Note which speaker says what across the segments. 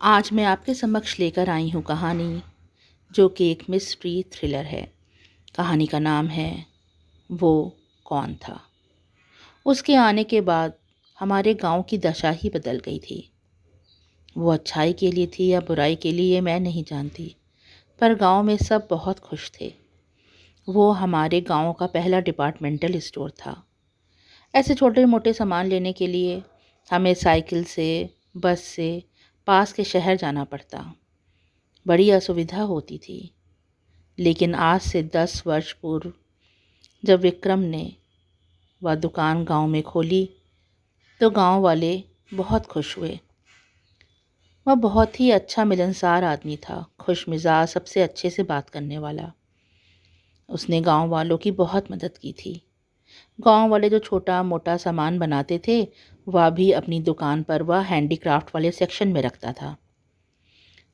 Speaker 1: आज मैं आपके समक्ष लेकर आई हूँ कहानी जो कि एक मिस्ट्री थ्रिलर है। कहानी का नाम है वो कौन था। उसके आने के बाद हमारे गांव की दशा ही बदल गई थी। वो अच्छाई के लिए थी या बुराई के लिए ये मैं नहीं जानती, पर गांव में सब बहुत खुश थे। वो हमारे गांव का पहला डिपार्टमेंटल स्टोर था। ऐसे छोटे मोटे सामान लेने के लिए हमें साइकिल से, बस से पास के शहर जाना पड़ता। बड़ी असुविधा होती थी। लेकिन आज से 10 वर्ष पूर्व जब विक्रम ने वह दुकान गांव में खोली तो गांव वाले बहुत खुश हुए। वह बहुत ही अच्छा मिलनसार आदमी था, खुश मिजाज, सबसे अच्छे से बात करने वाला। उसने गांव वालों की बहुत मदद की थी। गांव वाले जो छोटा मोटा सामान बनाते थे वह भी अपनी दुकान पर वह हैंडीक्राफ्ट वाले सेक्शन में रखता था।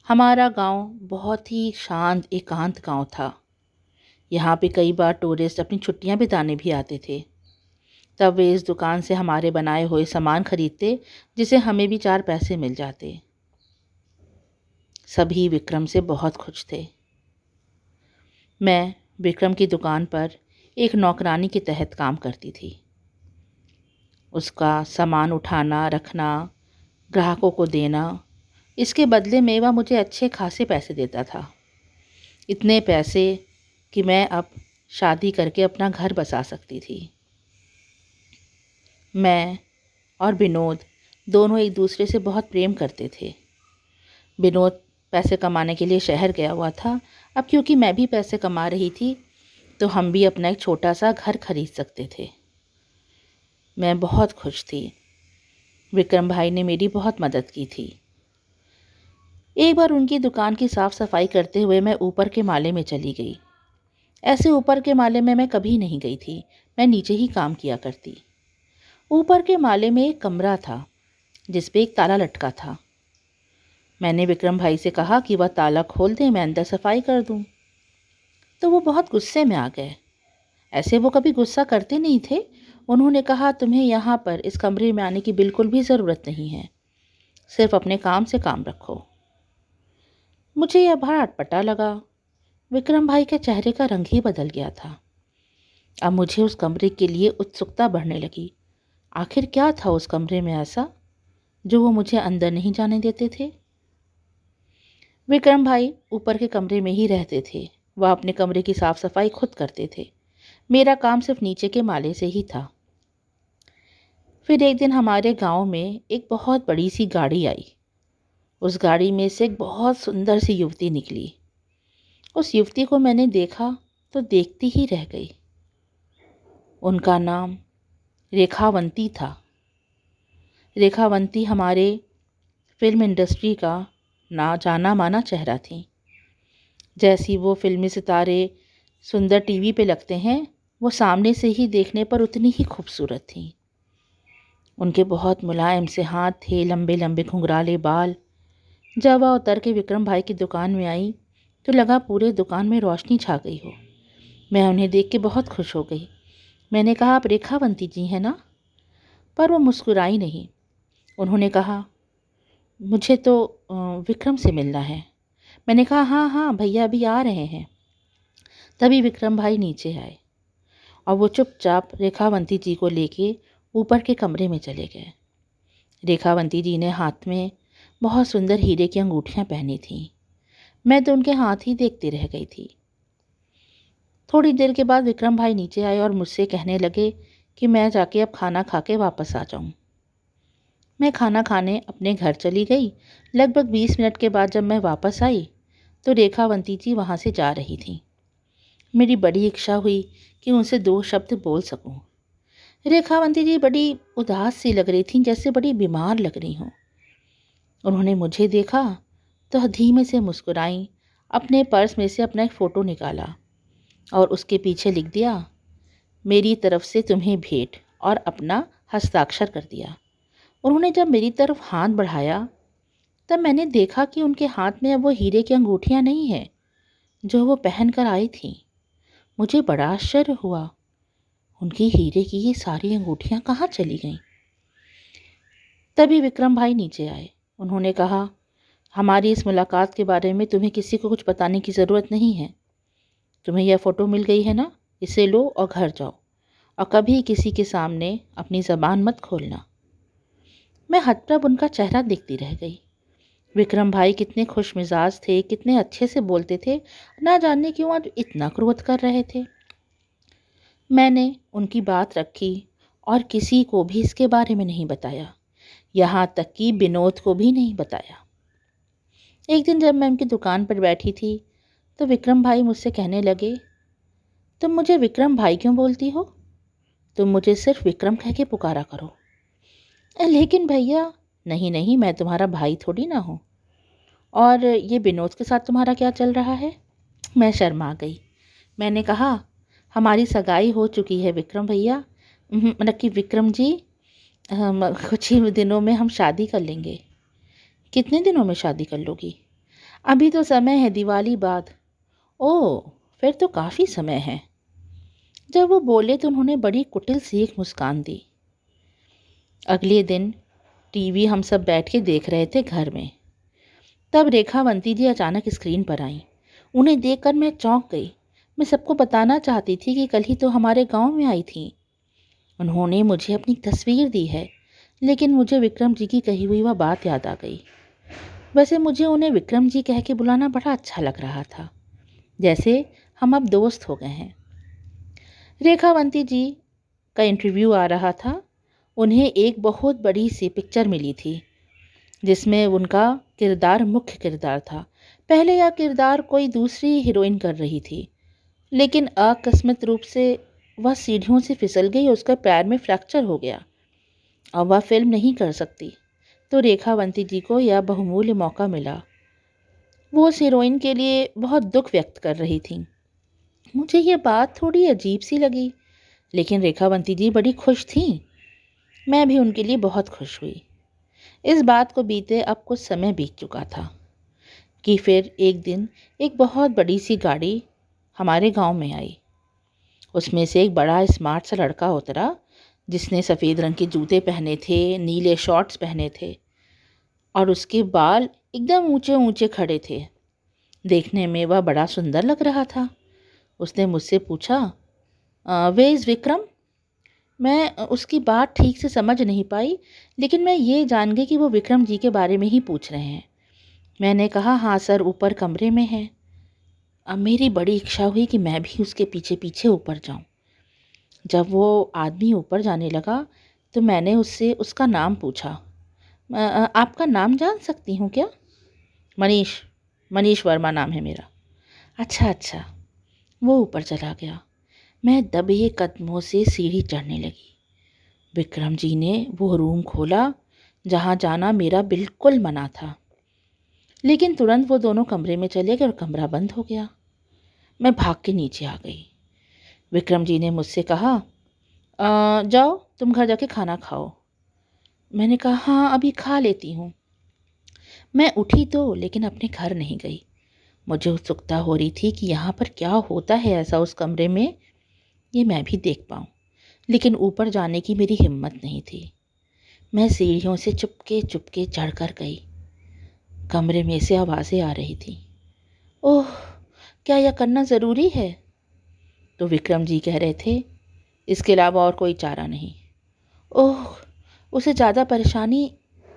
Speaker 1: हमारा गांव बहुत ही शांत एकांत गांव था। यहाँ पे कई बार टूरिस्ट अपनी छुट्टियाँ बिताने भी आते थे। तब वे इस दुकान से हमारे बनाए हुए सामान खरीदते, जिसे हमें भी 4 पैसे मिल जाते। सभी विक्रम से बहुत खुश थे। मैं विक्रम की दुकान पर एक नौकरानी के तहत काम करती थी। उसका सामान उठाना, रखना, ग्राहकों को देना, इसके बदले में वह मुझे अच्छे खासे पैसे देता था। इतने पैसे कि मैं अब शादी करके अपना घर बसा सकती थी। मैं और विनोद दोनों एक दूसरे से बहुत प्रेम करते थे। विनोद पैसे कमाने के लिए शहर गया हुआ था। अब क्योंकि मैं भी पैसे कमा रही थी तो हम भी अपना एक छोटा सा घर खरीद सकते थे। मैं बहुत खुश थी। विक्रम भाई ने मेरी बहुत मदद की थी। एक बार उनकी दुकान की साफ़ सफाई करते हुए मैं ऊपर के माले में चली गई। ऐसे ऊपर के माले में मैं कभी नहीं गई थी, मैं नीचे ही काम किया करती। ऊपर के माले में एक कमरा था जिस पे एक ताला लटका था। मैंने विक्रम भाई से कहा कि वह ताला खोल दें, मैं अंदर सफाई कर दूं। तो वो बहुत गुस्से में आ गए। ऐसे वो कभी गुस्सा करते नहीं थे। उन्होंने कहा, तुम्हें यहाँ पर इस कमरे में आने की बिल्कुल भी ज़रूरत नहीं है, सिर्फ अपने काम से काम रखो। मुझे यह बड़ा अटपटा लगा। विक्रम भाई के चेहरे का रंग ही बदल गया था। अब मुझे उस कमरे के लिए उत्सुकता बढ़ने लगी। आखिर क्या था उस कमरे में ऐसा जो वो मुझे अंदर नहीं जाने देते थे। विक्रम भाई ऊपर के कमरे में ही रहते थे। वह अपने कमरे की साफ सफाई खुद करते थे। मेरा काम सिर्फ नीचे के माले से ही था। फिर एक दिन हमारे गांव में एक बहुत बड़ी सी गाड़ी आई। उस गाड़ी में से एक बहुत सुंदर सी युवती निकली। उस युवती को मैंने देखा तो देखती ही रह गई। उनका नाम रेखावंती था। रेखावंती हमारे फिल्म इंडस्ट्री का जाना माना चेहरा थी। जैसी वो फिल्मी सितारे सुंदर टीवी पे लगते हैं, वो सामने से ही देखने पर उतनी ही खूबसूरत थी। उनके बहुत मुलायम से हाथ थे, लंबे लंबे घुंघराले बाल। जब वह उतर के विक्रम भाई की दुकान में आई तो लगा पूरे दुकान में रोशनी छा गई हो। मैं उन्हें देख के बहुत खुश हो गई। मैंने कहा, आप रेखावंती जी हैं ना? पर वो मुस्कुराई नहीं। उन्होंने कहा, मुझे तो विक्रम से मिलना है। मैंने कहा, हाँ हाँ भैया अभी आ रहे हैं। तभी विक्रम भाई नीचे आए और वो चुपचाप रेखावंती जी को लेके ऊपर के कमरे में चले गए। रेखावंती जी ने हाथ में बहुत सुंदर हीरे की अंगूठियां पहनी थीं। मैं तो उनके हाथ ही देखती रह गई थी। थोड़ी देर के बाद विक्रम भाई नीचे आए और मुझसे कहने लगे कि मैं जाके अब खाना खा के वापस आ जाऊं। मैं खाना खाने अपने घर चली गई। लगभग 20 मिनट के बाद जब मैं वापस आई तो रेखावंती जी वहाँ से जा रही थी। मेरी बड़ी इच्छा हुई कि उनसे 2 शब्द बोल सकूं। रेखावंती जी बड़ी उदास सी लग रही थीं, जैसे बड़ी बीमार लग रही हों। उन्होंने मुझे देखा तो धीमे से मुस्कुराई, अपने पर्स में से अपना एक फ़ोटो निकाला और उसके पीछे लिख दिया, मेरी तरफ से तुम्हें भेंट, और अपना हस्ताक्षर कर दिया। उन्होंने जब मेरी तरफ हाथ बढ़ाया तब मैंने देखा कि उनके हाथ में अब वो हीरे की अंगूठियाँ नहीं हैं जो वो पहन कर आई थीं। मुझे बड़ा आश्चर्य हुआ। उनकी हीरे की ये सारी अंगूठियाँ कहाँ चली गईं? तभी विक्रम भाई नीचे आए। उन्होंने कहा, हमारी इस मुलाकात के बारे में तुम्हें किसी को कुछ बताने की ज़रूरत नहीं है। तुम्हें यह फ़ोटो मिल गई है ना, इसे लो और घर जाओ और कभी किसी के सामने अपनी ज़बान मत खोलना। मैं हतप्रभ उनका चेहरा देखती रह गई। विक्रम भाई कितने खुश मिजाज थे, कितने अच्छे से बोलते थे, ना जाने क्यों आज इतना क्रोध कर रहे थे। मैंने उनकी बात रखी और किसी को भी इसके बारे में नहीं बताया, यहाँ तक कि विनोद को भी नहीं बताया। एक दिन जब मैं उनकी दुकान पर बैठी थी तो विक्रम भाई मुझसे कहने लगे, तुम मुझे विक्रम भाई क्यों बोलती हो? तुम मुझे सिर्फ विक्रम कह के पुकारा करो। लेकिन भैया, नहीं नहीं, मैं तुम्हारा भाई थोड़ी ना हूँ। और ये विनोद के साथ तुम्हारा क्या चल रहा है? मैं शर्मा गई। मैंने कहा, हमारी सगाई हो चुकी है विक्रम भैया, मतलब कि विक्रम जी, कुछ ही दिनों में हम शादी कर लेंगे। कितने दिनों में शादी कर लोगी? अभी तो समय है, दिवाली बाद। ओह, फिर तो काफ़ी समय है। जब वो बोले तो उन्होंने बड़ी कुटिल सी एक मुस्कान दी। अगले दिन टीवी हम सब बैठ के देख रहे थे घर में। तब रेखावंती जी अचानक स्क्रीन पर आईं। उन्हें देखकर मैं चौंक गई। मैं सबको बताना चाहती थी कि कल ही तो हमारे गांव में आई थी। उन्होंने मुझे अपनी तस्वीर दी है, लेकिन मुझे विक्रम जी की कही हुई वह बात याद आ गई। वैसे मुझे उन्हें विक्रम जी कह के बुलाना बड़ा अच्छा लग रहा था, जैसे हम अब दोस्त हो गए हैं। रेखावंती जी का इंटरव्यू आ रहा था। उन्हें एक बहुत बड़ी सी पिक्चर मिली थी जिसमें उनका किरदार मुख्य किरदार था। पहले यह किरदार कोई दूसरी हीरोइन कर रही थी, लेकिन आकस्मिक रूप से वह सीढ़ियों से फिसल गई और उसका पैर में फ्रैक्चर हो गया। अब वह फिल्म नहीं कर सकती, तो रेखावंती जी को यह बहुमूल्य मौका मिला। वो उस हीरोइन के लिए बहुत दुख व्यक्त कर रही थी। मुझे ये बात थोड़ी अजीब सी लगी, लेकिन रेखावंती जी बड़ी खुश थीं। मैं भी उनके लिए बहुत खुश हुई। इस बात को बीते अब कुछ समय बीत चुका था कि फिर एक दिन एक बहुत बड़ी सी गाड़ी हमारे गांव में आई। उसमें से एक बड़ा स्मार्ट सा लड़का उतरा, जिसने सफ़ेद रंग के जूते पहने थे, नीले शॉर्ट्स पहने थे और उसके बाल एकदम ऊंचे ऊंचे खड़े थे। देखने में वह बड़ा सुंदर लग रहा था। उसने मुझसे पूछा, वे इज़ विक्रम? मैं उसकी बात ठीक से समझ नहीं पाई, लेकिन मैं ये जान गई कि वो विक्रम जी के बारे में ही पूछ रहे हैं। मैंने कहा, हाँ सर, ऊपर कमरे में है। अब मेरी बड़ी इच्छा हुई कि मैं भी उसके पीछे पीछे ऊपर जाऊं। जब वो आदमी ऊपर जाने लगा तो मैंने उससे उसका नाम पूछा। आपका नाम जान सकती हूँ क्या? मनीष, मनीष वर्मा नाम है मेरा। अच्छा अच्छा। वो ऊपर चला गया। मैं दबे कदमों से सीढ़ी चढ़ने लगी। विक्रम जी ने वो रूम खोला जहाँ जाना मेरा बिल्कुल मना था, लेकिन तुरंत वो दोनों कमरे में चले गए और कमरा बंद हो गया। मैं भाग के नीचे आ गई। विक्रम जी ने मुझसे कहा, जाओ तुम घर जाके खाना खाओ। मैंने कहा, हाँ अभी खा लेती हूँ। मैं उठी तो, लेकिन अपने घर नहीं गई। मुझे उत्सुकता हो रही थी कि यहाँ पर क्या होता है ऐसा उस कमरे में, ये मैं भी देख पाऊँ। लेकिन ऊपर जाने की मेरी हिम्मत नहीं थी। मैं सीढ़ियों से चुपके चुपके चढ़कर गई। कमरे में से आवाज़ें आ रही थी। ओह, क्या यह करना ज़रूरी है? तो विक्रम जी कह रहे थे, इसके अलावा और कोई चारा नहीं। ओह, उसे ज़्यादा परेशानी?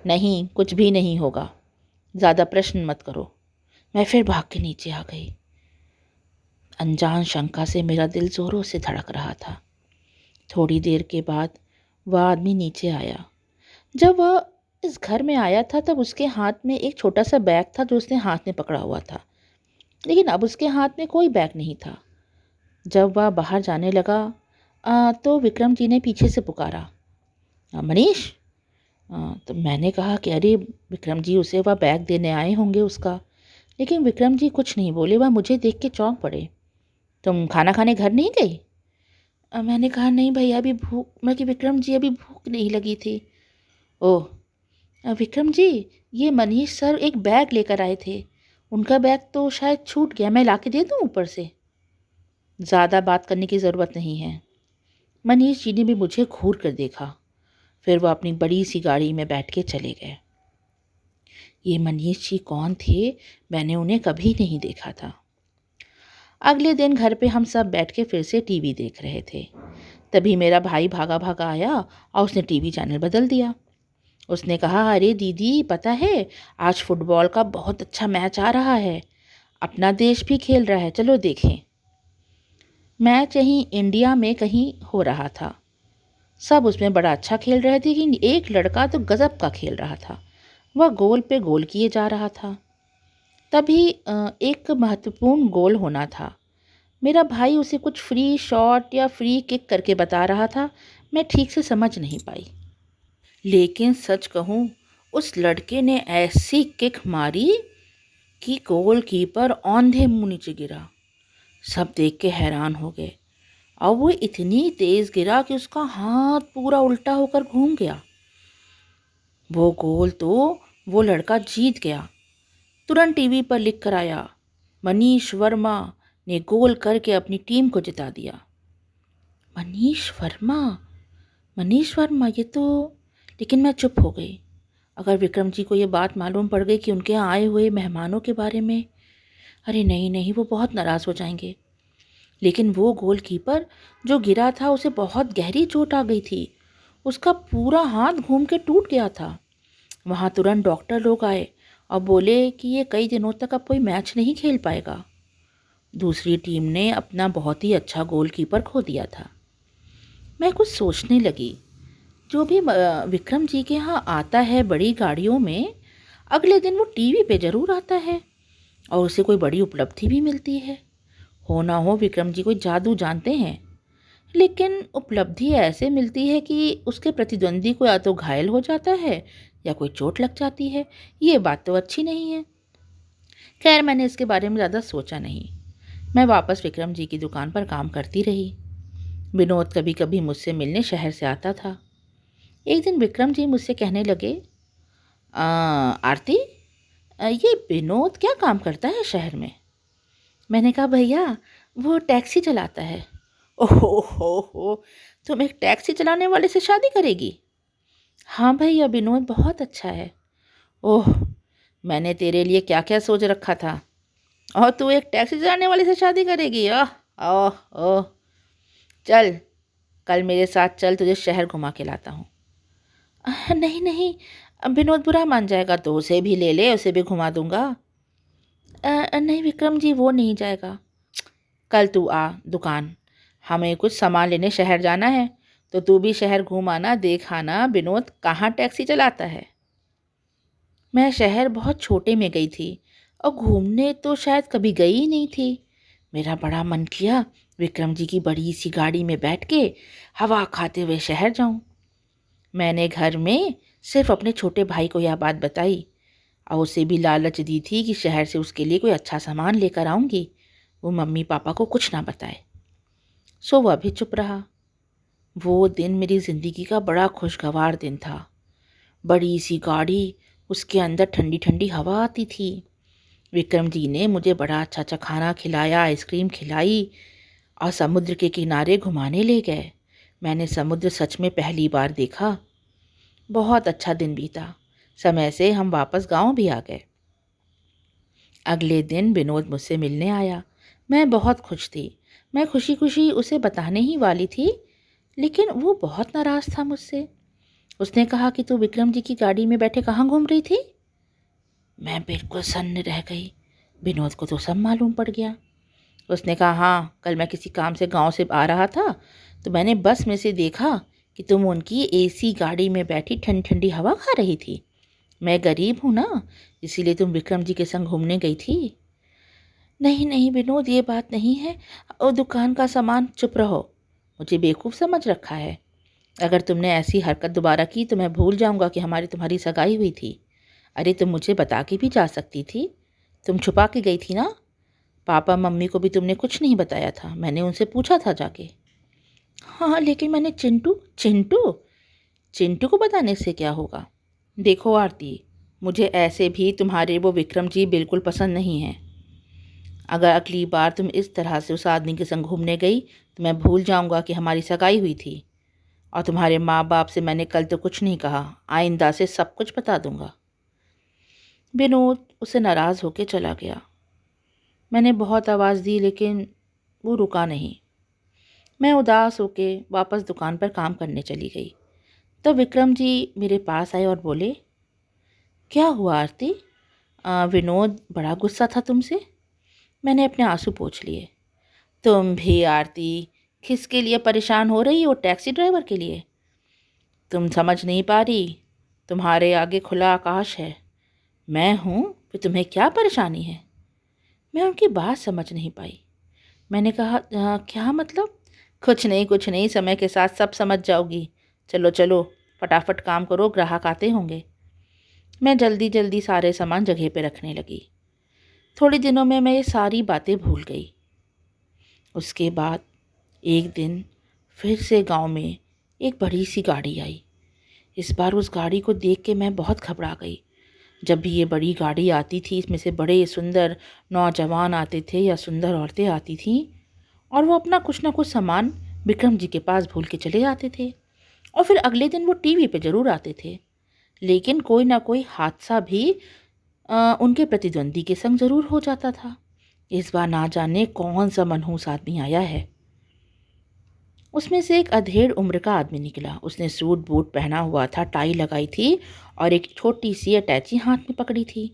Speaker 1: नहीं, कुछ भी नहीं होगा, ज़्यादा प्रश्न मत करो। मैं फिर भाग के नीचे आ गई। अनजान शंका से मेरा दिल ज़ोरों से धड़क रहा था। थोड़ी देर के बाद वह आदमी नीचे आया। जब वह इस घर में आया था तब उसके हाथ में एक छोटा सा बैग था जो उसने हाथ में पकड़ा हुआ था, लेकिन अब उसके हाथ में कोई बैग नहीं था। जब वह बाहर जाने लगा तो विक्रम जी ने पीछे से पुकारा, मनीष। तो मैंने कहा कि अरे विक्रम जी उसे वह बैग देने आए होंगे उसका। लेकिन विक्रम जी कुछ नहीं बोले, वह मुझे देख के चौंक पड़े। तुम खाना खाने घर नहीं गई? मैंने कहा, नहीं भैया, अभी भूख, मतलब कि विक्रम जी अभी भूख नहीं लगी थी। ओह, विक्रम जी, ये मनीष सर एक बैग लेकर आए थे। उनका बैग तो शायद छूट गया, मैं लाके दे दूँ ऊपर से? ज़्यादा बात करने की ज़रूरत नहीं है। मनीष जी ने भी मुझे घूर कर देखा, फिर वह अपनी बड़ी सी गाड़ी में बैठ के चले गए। ये मनीष जी कौन थे? मैंने उन्हें कभी नहीं देखा था। अगले दिन घर पे हम सब बैठ के फिर से टीवी देख रहे थे। तभी मेरा भाई भागा भागा आया और उसने टीवी चैनल बदल दिया। उसने कहा, अरे दीदी पता है, आज फुटबॉल का बहुत अच्छा मैच आ रहा है, अपना देश भी खेल रहा है, चलो देखें। मैच यहीं इंडिया में कहीं हो रहा था। सब उसमें बड़ा अच्छा खेल रहे थे कि एक लड़का तो गजब का खेल रहा था। वह गोल पे गोल किए जा रहा था। तभी एक महत्वपूर्ण गोल होना था। मेरा भाई उसे कुछ फ्री शॉट या फ्री किक करके बता रहा था। मैं ठीक से समझ नहीं पाई। लेकिन सच कहूँ, उस लड़के ने ऐसी किक मारी कि गोलकीपर औंधे मुंह नीचे गिरा। सब देख के हैरान हो गए और वो इतनी तेज गिरा कि उसका हाथ पूरा उल्टा होकर घूम गया। वो गोल तो वो लड़का जीत गया। तुरंत टीवी पर लिख कर आया, मनीष वर्मा ने गोल करके अपनी टीम को जिता दिया। मनीष वर्मा, मनीष वर्मा, ये तो। लेकिन मैं चुप हो गई। अगर विक्रम जी को ये बात मालूम पड़ गई कि उनके यहाँ आए हुए मेहमानों के बारे में, अरे नहीं नहीं, वो बहुत नाराज़ हो जाएंगे। लेकिन वो गोलकीपर जो गिरा था उसे बहुत गहरी चोट आ गई थी। उसका पूरा हाथ घूम के टूट गया था। वहाँ तुरंत डॉक्टर लोग आए और बोले कि ये कई दिनों तक अब कोई मैच नहीं खेल पाएगा। दूसरी टीम ने अपना बहुत ही अच्छा गोलकीपर खो दिया था। मैं कुछ सोचने लगी। जो भी विक्रम जी के यहाँ आता है बड़ी गाड़ियों में, अगले दिन वो टीवी पे ज़रूर आता है और उसे कोई बड़ी उपलब्धि भी मिलती है। हो ना हो विक्रम जी कोई जादू जानते हैं, लेकिन उपलब्धि ऐसे मिलती है कि उसके प्रतिद्वंदी को या तो घायल हो जाता है या कोई चोट लग जाती है। ये बात तो अच्छी नहीं है। खैर, मैंने इसके बारे में ज़्यादा सोचा नहीं। मैं वापस विक्रम जी की दुकान पर काम करती रही। विनोद कभी कभी मुझसे मिलने शहर से आता था। एक दिन विक्रम जी मुझसे कहने लगे, आरती, ये विनोद क्या काम करता है शहर में? मैंने कहा, भैया वो टैक्सी चलाता है। ओहो हो, तुम एक टैक्सी चलाने वाले से शादी करेगी? हाँ भैया, विनोद बहुत अच्छा है। ओह, मैंने तेरे लिए क्या क्या सोच रखा था, और तू एक टैक्सी चलाने वाले से शादी करेगी? ओह ओह ओह, चल कल मेरे साथ चल, तुझे शहर घुमा के लाता हूँ। नहीं नहीं, विनोद बुरा मान जाएगा, तो उसे भी ले ले, उसे भी घुमा दूंगा। नहीं विक्रम जी, वो नहीं जाएगा। कल तू आ दुकान, हमें कुछ सामान लेने शहर जाना है, तो तू भी शहर घूम आना, देख आना विनोद कहाँ टैक्सी चलाता है। मैं शहर बहुत छोटे में गई थी और घूमने तो शायद कभी गई ही नहीं थी। मेरा बड़ा मन किया विक्रम जी की बड़ी सी गाड़ी में बैठ के हवा खाते हुए शहर जाऊं। मैंने घर में सिर्फ अपने छोटे भाई को यह बात बताई और उसे भी लालच दी थी कि शहर से उसके लिए कोई अच्छा सामान लेकर आऊँगी। वो मम्मी पापा को कुछ ना बताए। सो वह भी चुप रहा। वो दिन मेरी ज़िंदगी का बड़ा खुशगवार दिन था। बड़ी सी गाड़ी, उसके अंदर ठंडी ठंडी हवा आती थी। विक्रम जी ने मुझे बड़ा अच्छा अच्छा खाना खिलाया, आइसक्रीम खिलाई और समुद्र के किनारे घुमाने ले गए। मैंने समुद्र सच में पहली बार देखा। बहुत अच्छा दिन बीता। समय से हम वापस गांव भी आ गए। अगले दिन विनोद मुझसे मिलने आया। मैं बहुत खुश थी। मैं खुशी खुशी उसे बताने ही वाली थी, लेकिन वो बहुत नाराज़ था मुझसे। उसने कहा कि तू विक्रम जी की गाड़ी में बैठे कहाँ घूम रही थी? मैं बिल्कुल सन्न रह गई। विनोद को तो सब मालूम पड़ गया। उसने कहा, हाँ, कल मैं किसी काम से गांव से आ रहा था तो मैंने बस में से देखा कि तुम उनकी एसी गाड़ी में बैठी ठंडी ठंडी हवा खा रही थी। मैं गरीब हूँ ना, इसीलिए तुम विक्रम जी के संग घूमने गई थी। नहीं नहीं विनोद, ये बात नहीं है। और दुकान का सामान, चुप रहो। मुझे बेवकूफ़ समझ रखा है। अगर तुमने ऐसी हरकत दोबारा की तो मैं भूल जाऊंगा कि हमारी तुम्हारी सगाई हुई थी। अरे तुम मुझे बता के भी जा सकती थी। तुम छुपा के गई थी ना। पापा मम्मी को भी तुमने कुछ नहीं बताया था, मैंने उनसे पूछा था जाके। हाँ लेकिन मैंने चिंटू चिंटू चिंटू को बताने से क्या होगा? देखो आरती, मुझे ऐसे भी तुम्हारे वो विक्रम जी बिल्कुल पसंद नहीं हैं। अगर अगली बार तुम इस तरह से उस आदमी के संग घूमने गई तो मैं भूल जाऊंगा कि हमारी सगाई हुई थी। और तुम्हारे माँ बाप से मैंने कल तो कुछ नहीं कहा, आइंदा से सब कुछ बता दूंगा। विनोद उससे नाराज़ होकर चला गया। मैंने बहुत आवाज़ दी लेकिन वो रुका नहीं। मैं उदास होके वापस दुकान पर काम करने चली गई। तो विक्रम जी मेरे पास आए और बोले, क्या हुआ आरती? विनोद बड़ा गुस्सा था तुमसे? मैंने अपने आंसू पोंछ लिए। तुम भी आरती, किसके लिए परेशान हो रही हो? टैक्सी ड्राइवर के लिए? तुम समझ नहीं पा रही, तुम्हारे आगे खुला आकाश है, मैं हूँ, फिर तुम्हें क्या परेशानी है? मैं उनकी बात समझ नहीं पाई। मैंने कहा, क्या मतलब? कुछ नहीं कुछ नहीं, समय के साथ सब समझ जाओगी। चलो चलो, फटाफट काम करो, ग्राहक आते होंगे। मैं जल्दी जल्दी सारे सामान जगह पे रखने लगी। थोड़े दिनों में मैं ये सारी बातें भूल गई। उसके बाद एक दिन फिर से गांव में एक बड़ी सी गाड़ी आई। इस बार उस गाड़ी को देख के मैं बहुत घबरा गई। जब भी ये बड़ी गाड़ी आती थी, इसमें से बड़े सुंदर नौजवान आते थे या सुंदर औरतें आती थीं, और वो अपना कुछ ना कुछ सामान विक्रम जी के पास भूल के चले जाते थे। और फिर अगले दिन वो टीवी पे ज़रूर आते थे। लेकिन कोई ना कोई हादसा भी उनके प्रतिद्वंदी के संग ज़रूर हो जाता था। इस बार ना जाने कौन सा मनहूस आदमी आया है। उसमें से एक अधेड़ उम्र का आदमी निकला। उसने सूट बूट पहना हुआ था, टाई लगाई थी और एक छोटी सी अटैची हाथ में पकड़ी थी।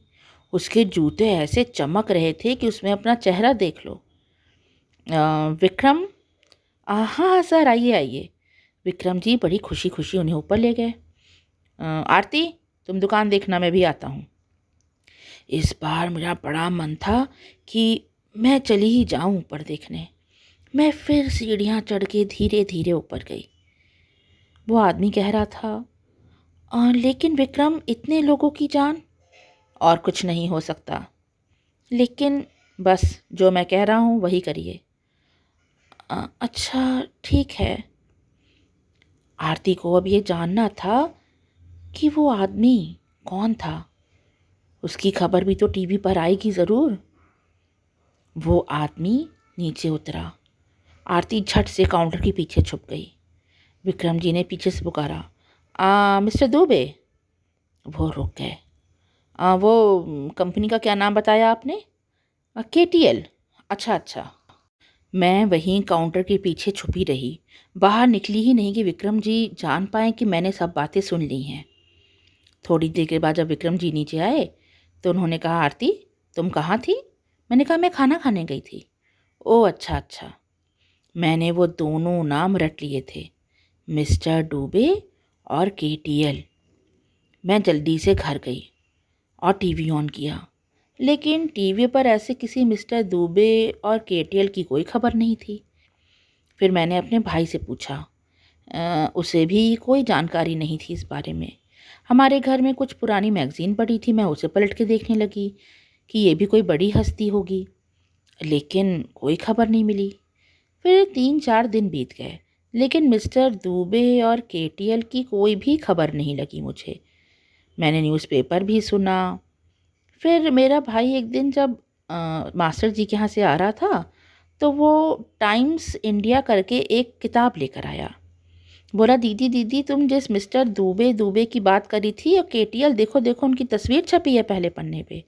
Speaker 1: उसके जूते ऐसे चमक रहे थे कि उसमें अपना चेहरा देख लो। विक्रम, हाँ हाँ सर, आइए आइए। विक्रम जी बड़ी खुशी खुशी उन्हें ऊपर ले गए। आरती, तुम दुकान देखना, मैं भी आता हूँ। इस बार मेरा बड़ा मन था कि मैं चली ही जाऊँ ऊपर देखने। मैं फिर सीढ़ियाँ चढ़ के धीरे धीरे ऊपर गई। वो आदमी कह रहा था, लेकिन विक्रम, इतने लोगों की जान, और कुछ नहीं हो सकता। लेकिन बस जो मैं कह रहा हूँ वही करिए। अच्छा ठीक है। आरती को अब ये जानना था कि वो आदमी कौन था। उसकी खबर भी तो टीवी पर आएगी ज़रूर। वो आदमी नीचे उतरा। आरती झट से काउंटर के पीछे छुप गई। विक्रम जी ने पीछे से पुकारा, मिस्टर दुबे। वो रुक गए। वो कंपनी का क्या नाम बताया आपने? KTL। अच्छा अच्छा। मैं वहीं काउंटर के पीछे छुपी रही, बाहर निकली ही नहीं कि विक्रम जी जान पाए कि मैंने सब बातें सुन ली हैं। थोड़ी देर के बाद जब विक्रम जी नीचे आए तो उन्होंने कहा, आरती तुम कहाँ थी? मैंने कहा, मैं खाना खाने गई थी। ओह अच्छा अच्छा। मैंने वो दोनों नाम रट लिए थे, मिस्टर दुबे और KTL। मैं जल्दी से घर गई और टीवी ऑन किया, लेकिन टीवी पर ऐसे किसी मिस्टर दुबे और KTL की कोई खबर नहीं थी। फिर मैंने अपने भाई से पूछा, उसे भी कोई जानकारी नहीं थी इस बारे में। हमारे घर में कुछ पुरानी मैगज़ीन पड़ी थी, मैं उसे पलट के देखने लगी कि ये भी कोई बड़ी हस्ती होगी, लेकिन कोई खबर नहीं मिली। फिर 3-4 दिन बीत गए, लेकिन मिस्टर दुबे और KTL की कोई भी खबर नहीं लगी मुझे। मैंने न्यूज़पेपर भी सुना। फिर मेरा भाई एक दिन जब मास्टर जी के यहाँ से आ रहा था तो वो टाइम्स इंडिया करके एक किताब लेकर आया। बोला, दीदी दीदी, तुम जिस मिस्टर दुबे दुबे की बात करी थी और KTL, देखो देखो उनकी तस्वीर छपी है पहले पन्ने पे।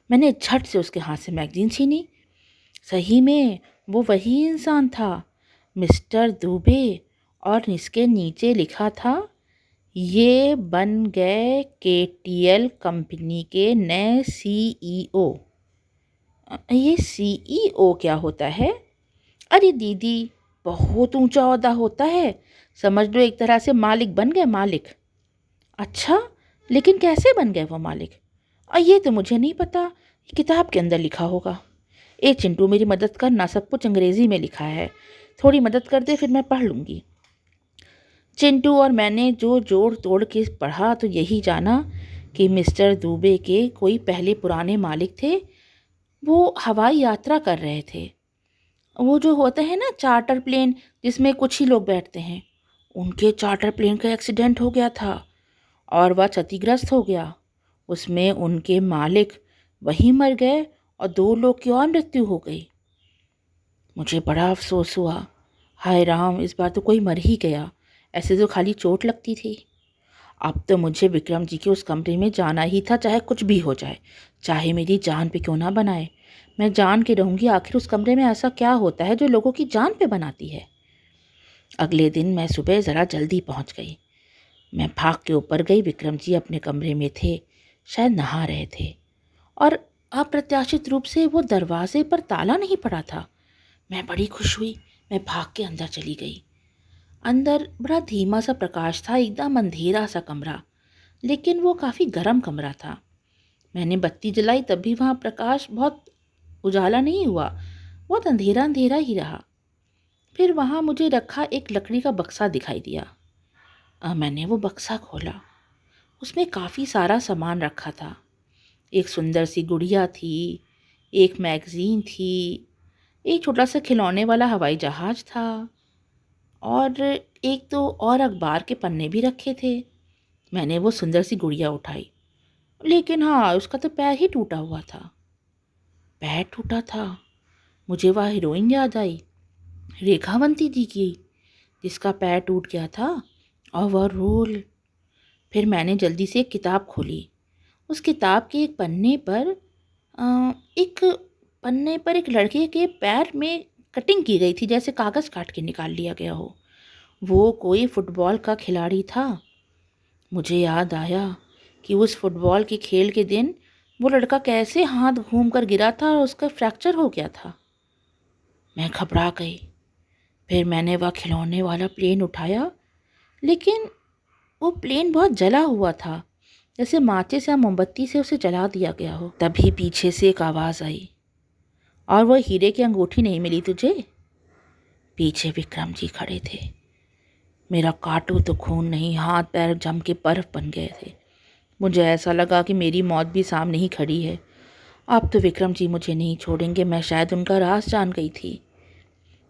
Speaker 1: मैंने झट से उसके हाथ से मैगजीन छीनी। सही में वो वही इंसान था, मिस्टर दुबे, और इसके नीचे लिखा था, ये बन गए KTL कंपनी के नए CEO। ये CEO क्या होता है? अरे दीदी, बहुत ऊंचा ओहदा होता है, समझ लो एक तरह से मालिक बन गए, मालिक। अच्छा, लेकिन कैसे बन गए वो मालिक? ये तो मुझे नहीं पता, ये किताब के अंदर लिखा होगा। ए चिंटू, मेरी मदद करना, सब कुछ अंग्रेज़ी में लिखा है, थोड़ी मदद कर दे, फिर मैं पढ़ लूँगी। चिंटू और मैंने जो जोड़ तोड़ के पढ़ा तो यही जाना कि मिस्टर दुबे के कोई पहले पुराने मालिक थे, वो हवाई यात्रा कर रहे थे। वो जो होते हैं ना चार्टर प्लेन, जिसमें कुछ ही लोग बैठते हैं, उनके चार्टर प्लेन का एक्सीडेंट हो गया था और वह क्षतिग्रस्त हो गया। उसमें उनके मालिक वहीं मर गए और 2 लोग की और मृत्यु हो गई। मुझे बड़ा अफसोस हुआ। हाय राम, इस बार तो कोई मर ही गया, ऐसे तो खाली चोट लगती थी। अब तो मुझे विक्रम जी के उस कमरे में जाना ही था, चाहे कुछ भी हो जाए, चाहे मेरी जान पे क्यों ना बनाए। मैं जान के रहूँगी आखिर उस कमरे में ऐसा क्या होता है जो लोगों की जान पे बनाती है। अगले दिन मैं सुबह ज़रा जल्दी पहुँच गई। मैं भाग के ऊपर गई। विक्रम जी अपने कमरे में थे, शायद नहा रहे थे, और अप्रत्याशित रूप से वो दरवाजे पर ताला नहीं पड़ा था। मैं बड़ी खुश हुई। मैं भाग के अंदर चली गई। अंदर बड़ा धीमा सा प्रकाश था, एकदम अंधेरा सा कमरा, लेकिन वो काफ़ी गर्म कमरा था। मैंने बत्ती जलाई तब भी वहाँ प्रकाश बहुत उजाला नहीं हुआ, बहुत अंधेरा अंधेरा ही रहा। फिर वहाँ मुझे रखा एक लकड़ी का बक्सा दिखाई दिया। मैंने वो बक्सा खोला। उसमें काफ़ी सारा सामान रखा था। एक सुंदर सी गुड़िया थी, एक मैगज़ीन थी, एक छोटा सा खिलौने वाला हवाई जहाज़ था, और एक तो और अखबार के पन्ने भी रखे थे। मैंने वो सुंदर सी गुड़िया उठाई, लेकिन हाँ, उसका तो पैर ही टूटा हुआ था। पैर टूटा था। मुझे वह हीरोइन याद आई, रेखावंती जी की, जिसका पैर टूट गया था, और वह रोल। फिर मैंने जल्दी से एक किताब खोली। उस किताब के एक पन्ने पर एक लड़के के पैर में कटिंग की गई थी, जैसे कागज़ काट के निकाल लिया गया हो। वो कोई फुटबॉल का खिलाड़ी था। मुझे याद आया कि उस फुटबॉल के खेल के दिन वो लड़का कैसे हाथ घूम कर गिरा था और उसका फ्रैक्चर हो गया था। मैं घबरा गई। फिर मैंने वह खिलौने वाला प्लेन उठाया, लेकिन वो प्लेन बहुत जला हुआ था, जैसे माचिस या मोमबत्ती से उसे जला दिया गया हो। तभी पीछे से एक आवाज़ आई, और वो हीरे की अंगूठी नहीं मिली तुझे? पीछे विक्रम जी खड़े थे। मेरा काटू तो खून नहीं, हाथ पैर जम के बर्फ बन गए थे। मुझे ऐसा लगा कि मेरी मौत भी सामने ही खड़ी है। अब तो विक्रम जी मुझे नहीं छोड़ेंगे। मैं शायद उनका राज जान गई थी।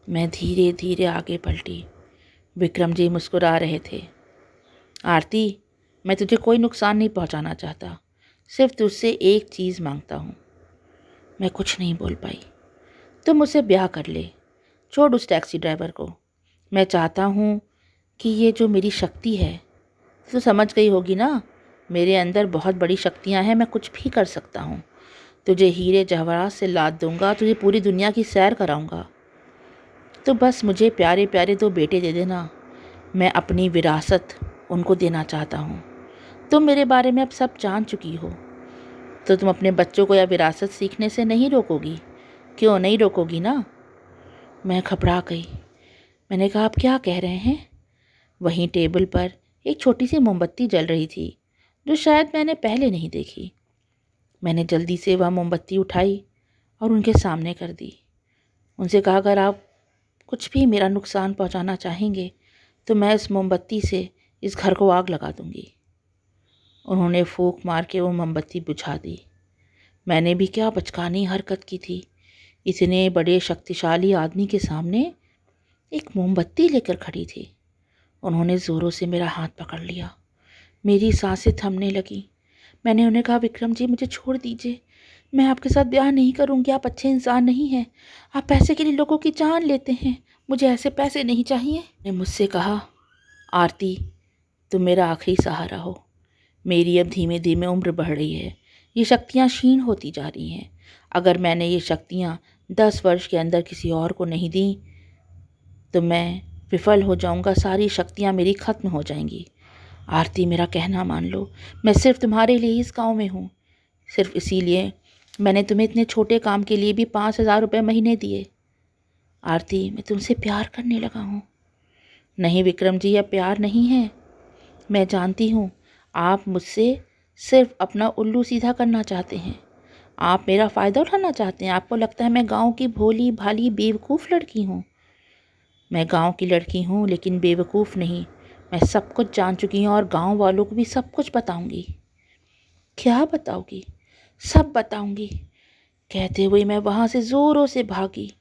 Speaker 1: मैं धीरे धीरे आगे पलटी। विक्रम जी मुस्कुरा रहे थे। आरती, मैं तुझे कोई नुकसान नहीं पहुंचाना चाहता, सिर्फ तुझसे एक चीज़ मांगता हूँ। मैं कुछ नहीं बोल पाई। तुम मुझसे ब्याह कर ले, छोड़ उस टैक्सी ड्राइवर को। मैं चाहता हूँ कि ये जो मेरी शक्ति है, तो समझ गई होगी ना, मेरे अंदर बहुत बड़ी शक्तियाँ हैं, मैं कुछ भी कर सकता हूँ। तुझे हीरे जवाहरात से लाद दूंगा, तुझे पूरी दुनिया की सैर कराऊंगा। तो बस मुझे प्यारे प्यारे 2 बेटे दे देना। मैं अपनी विरासत उनको देना चाहता हूँ। तुम मेरे बारे में अब सब जान चुकी हो, तो तुम अपने बच्चों को यह विरासत सीखने से नहीं रोकोगी? क्यों नहीं रोकोगी ना? मैं घबरा गई। मैंने कहा, आप क्या कह रहे हैं? वहीं टेबल पर एक छोटी सी मोमबत्ती जल रही थी, जो शायद मैंने पहले नहीं देखी। मैंने जल्दी से वह मोमबत्ती उठाई और उनके सामने कर दी। उनसे कहा, अगर आप कुछ भी मेरा नुकसान पहुंचाना चाहेंगे, तो मैं इस मोमबत्ती से इस घर को आग लगा दूंगी। उन्होंने फूंक मार के वो मोमबत्ती बुझा दी। मैंने भी क्या बचकानी हरकत की थी। इतने बड़े शक्तिशाली आदमी के सामने एक मोमबत्ती लेकर खड़ी थी। उन्होंने ज़ोरों से मेरा हाथ पकड़ लिया। मेरी सांसें थमने लगी। मैंने उन्हें कहा, विक्रम जी मुझे छोड़ दीजिए, मैं आपके साथ ब्याह नहीं करूंगी। आप अच्छे इंसान नहीं हैं। आप पैसे के लिए लोगों की जान लेते हैं। मुझे ऐसे पैसे नहीं चाहिए। ने मुझसे कहा, आरती, तुम मेरा आखिरी सहारा हो। मेरी अब धीमे धीमे उम्र बढ़ रही है। ये शक्तियाँ क्षीण होती जा रही हैं। अगर मैंने ये शक्तियाँ 10 वर्ष के अंदर किसी और को नहीं दी, तो मैं विफल हो जाऊंगा। सारी शक्तियाँ मेरी ख़त्म हो जाएंगी। आरती, मेरा कहना मान लो। मैं सिर्फ तुम्हारे लिए ही इस गाँव में हूँ। सिर्फ इसीलिए मैंने तुम्हें इतने छोटे काम के लिए भी 5,000 रुपये महीने दिए। आरती, मैं तुमसे प्यार करने लगा हूँ। नहीं विक्रम जी, यह प्यार नहीं है। मैं जानती हूँ आप मुझसे सिर्फ अपना उल्लू सीधा करना चाहते हैं। आप मेरा फ़ायदा उठाना चाहते हैं। आपको लगता है मैं गांव की भोली भाली बेवकूफ़ लड़की हूँ। मैं गांव की लड़की हूँ, लेकिन बेवकूफ़ नहीं। मैं सब कुछ जान चुकी हूँ और गांव वालों को भी सब कुछ बताऊँगी। क्या बताओगी? सब बताऊँगी। कहते हुए मैं वहाँ से ज़ोरों से भागी।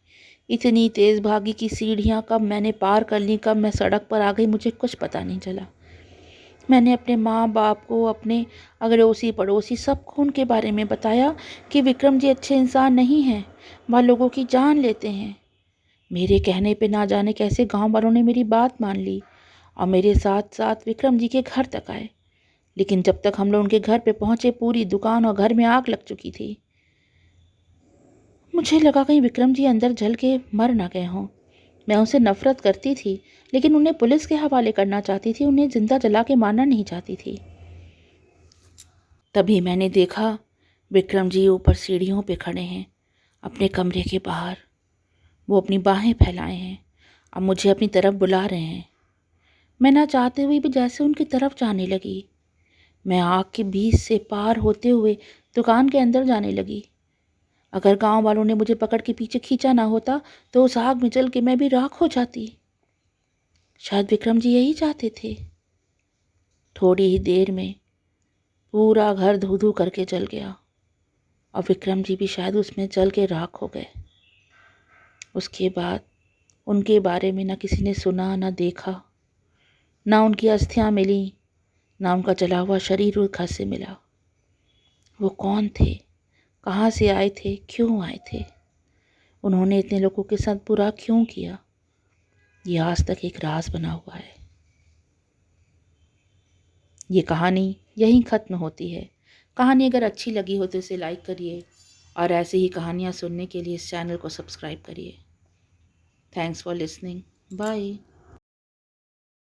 Speaker 1: इतनी तेज़ भागी कि सीढ़ियाँ कब मैंने पार कर ली, कब मैं सड़क पर आ गई, मुझे कुछ पता नहीं चला। मैंने अपने माँ बाप को, अपने अड़ोसी पड़ोसी सबको उनके बारे में बताया कि विक्रम जी अच्छे इंसान नहीं हैं, वह लोगों की जान लेते हैं। मेरे कहने पे ना जाने कैसे गांव वालों ने मेरी बात मान ली और मेरे साथ साथ विक्रम जी के घर तक आए। लेकिन जब तक हम लोग उनके घर पे पहुंचे पूरी दुकान और घर में आग लग चुकी थी। मुझे लगा कहीं विक्रम जी अंदर जल के मर ना गए हों। मैं उनसे नफरत करती थी, लेकिन उन्हें पुलिस के हवाले करना चाहती थी, उन्हें जिंदा जला के मारना नहीं चाहती थी। तभी मैंने देखा विक्रम जी ऊपर सीढ़ियों पे खड़े हैं, अपने कमरे के बाहर। वो अपनी बाहें फैलाए हैं, अब मुझे अपनी तरफ बुला रहे हैं। मैं ना चाहते हुए भी जैसे उनकी तरफ जाने लगी। मैं आग के बीच से पार होते हुए दुकान के अंदर जाने लगी। अगर गांव वालों ने मुझे पकड़ के पीछे खींचा ना होता तो उस आग में जल के मैं भी राख हो जाती। शायद विक्रम जी यही चाहते थे। थोड़ी ही देर में पूरा घर धू धू करके जल गया और विक्रम जी भी शायद उसमें जल के राख हो गए। उसके बाद उनके बारे में ना किसी ने सुना ना देखा, ना उनकी अस्थियां मिली, ना उनका जला हुआ शरीर उस घर से मिला। वो कौन थे, कहाँ से आए थे, क्यों आए थे, उन्होंने इतने लोगों के साथ बुरा क्यों किया, ये आज तक एक राज बना हुआ है। ये कहानी यहीं ख़त्म होती है। कहानी अगर अच्छी लगी हो तो इसे लाइक करिए और ऐसे ही कहानियाँ सुनने के लिए इस चैनल को सब्सक्राइब करिए। Thanks for listening. बाय।